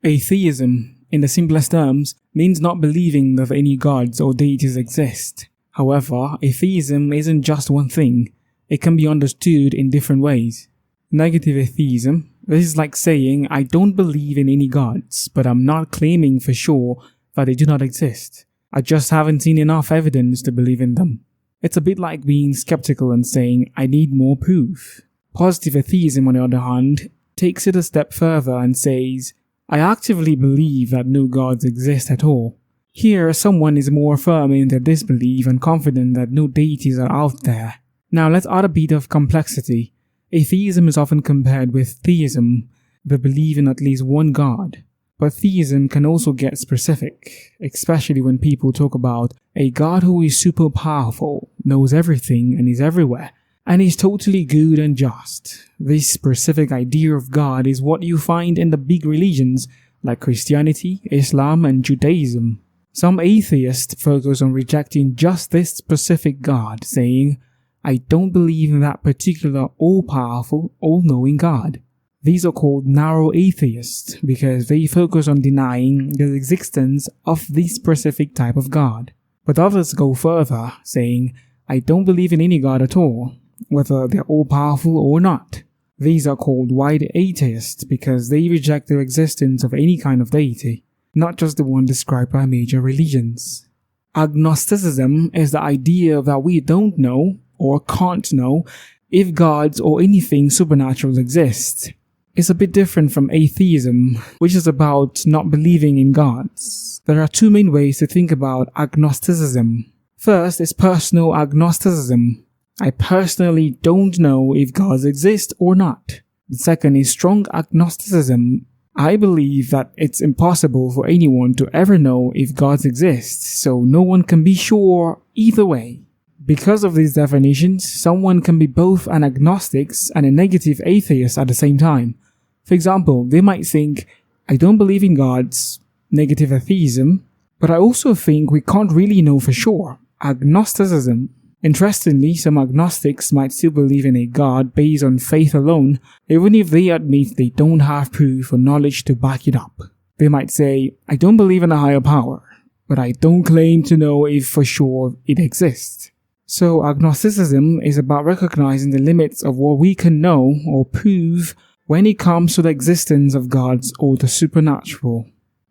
Atheism, in the simplest terms, means not believing that any gods or deities exist. However, atheism isn't just one thing. It can be understood in different ways. Negative atheism. This is like saying, I don't believe in any gods, but I'm not claiming for sure that they do not exist. I just haven't seen enough evidence to believe in them. It's a bit like being skeptical and saying, I need more proof. Positive atheism, on the other hand, takes it a step further and says, I actively believe that no gods exist at all. Here, someone is more firm in their disbelief and confident that no deities are out there. Now let's add a bit of complexity. Atheism is often compared with theism, the belief in at least one god. But theism can also get specific, especially when people talk about a god who is super powerful, knows everything and is everywhere, and is totally good and just. This specific idea of God is what you find in the big religions like Christianity, Islam, and Judaism. Some atheists focus on rejecting just this specific God, saying, I don't believe in that particular all-powerful, all-knowing God. These are called narrow atheists because they focus on denying the existence of this specific type of God. But others go further, saying, I don't believe in any God at all, whether they're all-powerful or not. These are called wide atheists because they reject the existence of any kind of deity, not just the one described by major religions. Agnosticism is the idea that we don't know, or can't know, if gods or anything supernatural exist. It's a bit different from atheism, which is about not believing in gods. There are two main ways to think about agnosticism. First is personal agnosticism. I personally don't know if gods exist or not. The second is strong agnosticism. I believe that it's impossible for anyone to ever know if gods exist, so no one can be sure either way. Because of these definitions, someone can be both an agnostic and a negative atheist at the same time. For example, they might think, I don't believe in gods, negative atheism, but I also think we can't really know for sure, agnosticism. Interestingly, some agnostics might still believe in a god based on faith alone, even if they admit they don't have proof or knowledge to back it up. They might say, I don't believe in a higher power, but I don't claim to know if for sure it exists. So agnosticism is about recognizing the limits of what we can know or prove when it comes to the existence of gods or the supernatural.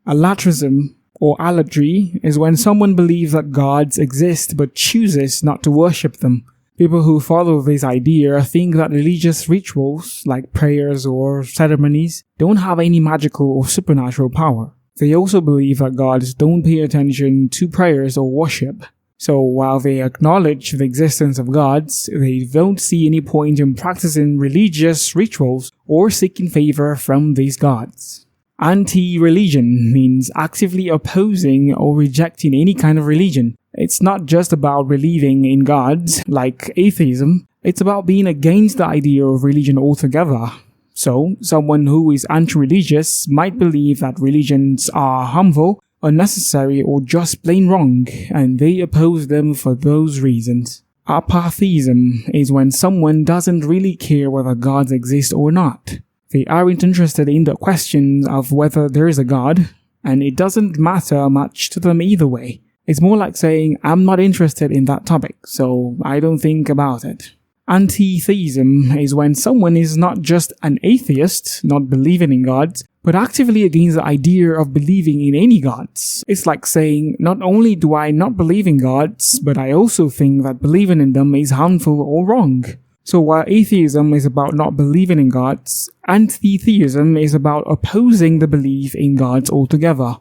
Alatrism or alatry is when someone believes that gods exist but chooses not to worship them. People who follow this idea think that religious rituals like prayers or ceremonies don't have any magical or supernatural power. They also believe that gods don't pay attention to prayers or worship. So while they acknowledge the existence of gods, they don't see any point in practicing religious rituals or seeking favor from these gods. Antireligion means actively opposing or rejecting any kind of religion. It's not just about believing in gods, like atheism. It's about being against the idea of religion altogether. So, someone who is anti-religious might believe that religions are harmful, unnecessary, or just plain wrong, and they oppose them for those reasons. Apatheism is when someone doesn't really care whether gods exist or not. They aren't interested in the question of whether there is a god, and it doesn't matter much to them either way. It's more like saying, I'm not interested in that topic, so I don't think about it. Antitheism is when someone is not just an atheist, not believing in gods, but actively against the idea of believing in any gods. It's like saying, not only do I not believe in gods, but I also think that believing in them is harmful or wrong. So while atheism is about not believing in gods, antitheism is about opposing the belief in gods altogether.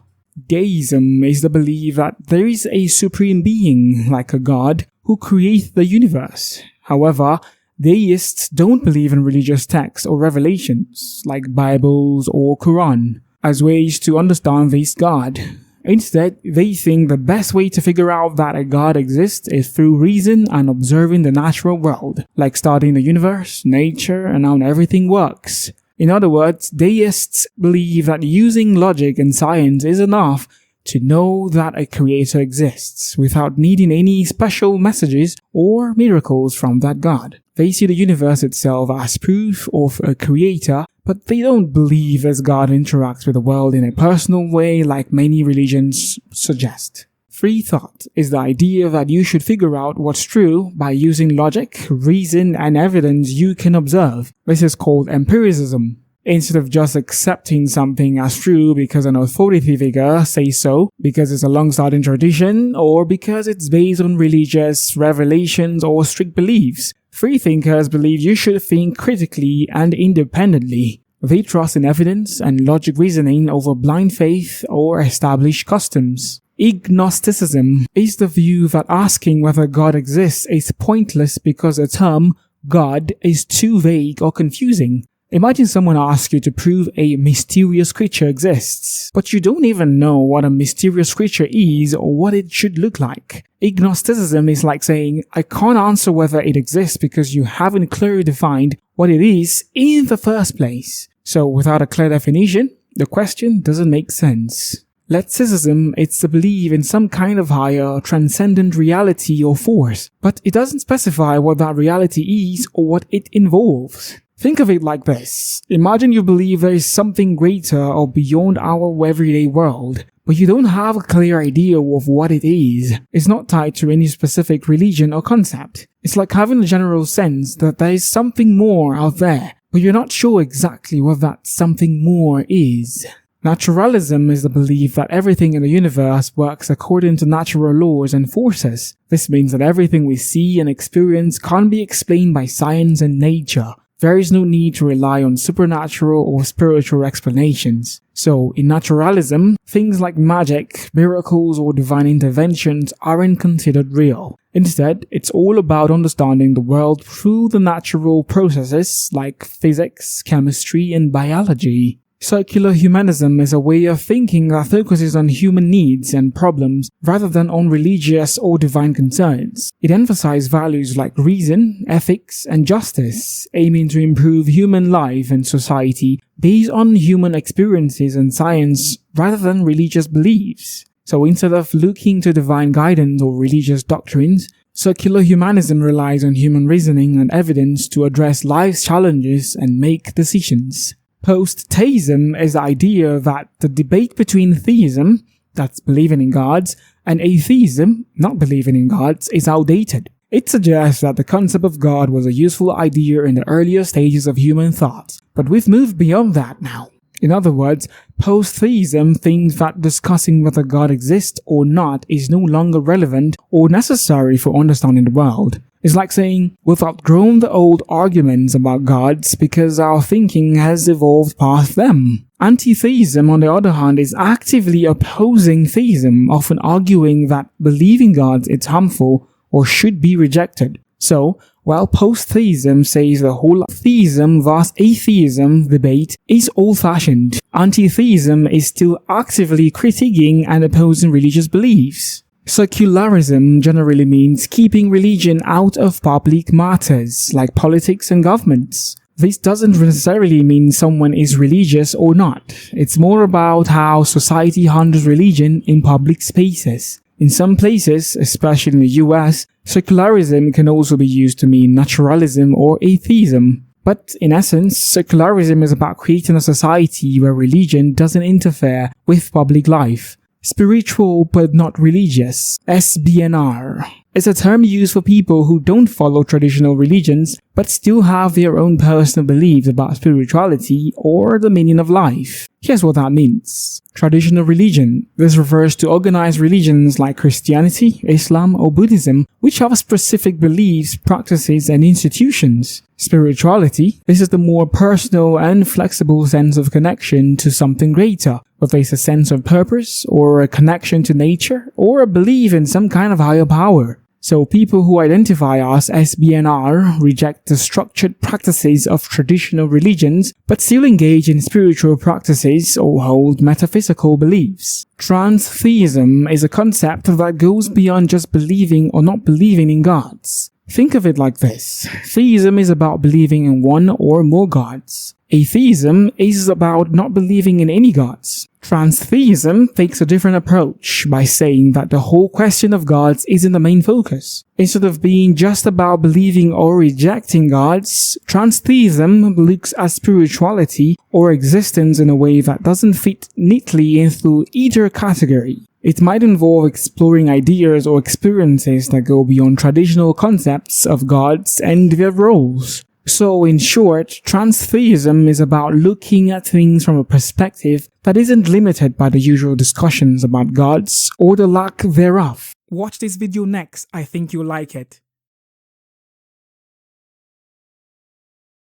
Deism is the belief that there is a supreme being, like a god, who creates the universe. However, deists don't believe in religious texts or revelations, like Bibles or Quran, as ways to understand this God. Instead, they think the best way to figure out that a God exists is through reason and observing the natural world, like studying the universe, nature, and how everything works. In other words, deists believe that using logic and science is enough to know that a creator exists without needing any special messages or miracles from that God. They see the universe itself as proof of a creator, but they don't believe as God interacts with the world in a personal way like many religions suggest. Freethought is the idea that you should figure out what's true by using logic, reason, and evidence you can observe. This is called empiricism. Instead of just accepting something as true because an authority figure says so, because it's a long-standing tradition, or because it's based on religious revelations or strict beliefs, freethinkers believe you should think critically and independently. They trust in evidence and logic reasoning over blind faith or established customs. Ignosticism is the view that asking whether God exists is pointless because the term God is too vague or confusing. Imagine someone asks you to prove a mysterious creature exists, but you don't even know what a mysterious creature is or what it should look like. Agnosticism is like saying, I can't answer whether it exists because you haven't clearly defined what it is in the first place. So without a clear definition, the question doesn't make sense. Leticism is the belief in some kind of higher, transcendent reality or force, but it doesn't specify what that reality is or what it involves. Think of it like this. Imagine you believe there is something greater or beyond our everyday world, but you don't have a clear idea of what it is. It's not tied to any specific religion or concept. It's like having a general sense that there is something more out there, but you're not sure exactly what that something more is. Naturalism is the belief that everything in the universe works according to natural laws and forces. This means that everything we see and experience can't be explained by science and nature. There is no need to rely on supernatural or spiritual explanations. So, in naturalism, things like magic, miracles, or divine interventions aren't considered real. Instead, it's all about understanding the world through the natural processes like physics, chemistry, and biology. Secular humanism is a way of thinking that focuses on human needs and problems rather than on religious or divine concerns. It emphasizes values like reason, ethics, and justice, aiming to improve human life and society based on human experiences and science rather than religious beliefs. So instead of looking to divine guidance or religious doctrines, secular humanism relies on human reasoning and evidence to address life's challenges and make decisions. Post-theism is the idea that the debate between theism, that's believing in gods, and atheism, not believing in gods, is outdated. It suggests that the concept of God was a useful idea in the earlier stages of human thought, but we've moved beyond that now. In other words, post-theism thinks that discussing whether God exists or not is no longer relevant or necessary for understanding the world. It's like saying, we've outgrown the old arguments about gods because our thinking has evolved past them. Antitheism, on the other hand, is actively opposing theism, often arguing that believing gods is harmful or should be rejected. So, while post-theism says the whole theism vs atheism debate is old-fashioned, antitheism is still actively critiquing and opposing religious beliefs. Secularism generally means keeping religion out of public matters, like politics and governments. This doesn't necessarily mean someone is religious or not. It's more about how society handles religion in public spaces. In some places, especially in the US, secularism can also be used to mean naturalism or atheism. But in essence, secularism is about creating a society where religion doesn't interfere with public life. Spiritual but not religious, SBNR, is a term used for people who don't follow traditional religions but still have their own personal beliefs about spirituality or the meaning of life. Here's what that means. Traditional religion. This refers to organized religions like Christianity, Islam, or Buddhism, which have specific beliefs, practices, and institutions. Spirituality. This is the more personal and flexible sense of connection to something greater, whether it's a sense of purpose, or a connection to nature, or a belief in some kind of higher power. So people who identify as SBNR reject the structured practices of traditional religions, but still engage in spiritual practices or hold metaphysical beliefs. Transtheism is a concept that goes beyond just believing or not believing in gods. Think of it like this. Theism is about believing in one or more gods. Atheism is about not believing in any gods. Transtheism takes a different approach by saying that the whole question of gods isn't the main focus. Instead of being just about believing or rejecting gods, Transtheism looks at spirituality or existence in a way that doesn't fit neatly into either category. It might involve exploring ideas or experiences that go beyond traditional concepts of gods and their roles. So, in short, Transtheism is about looking at things from a perspective that isn't limited by the usual discussions about gods or the lack thereof. Watch this video next, I think you'll like it.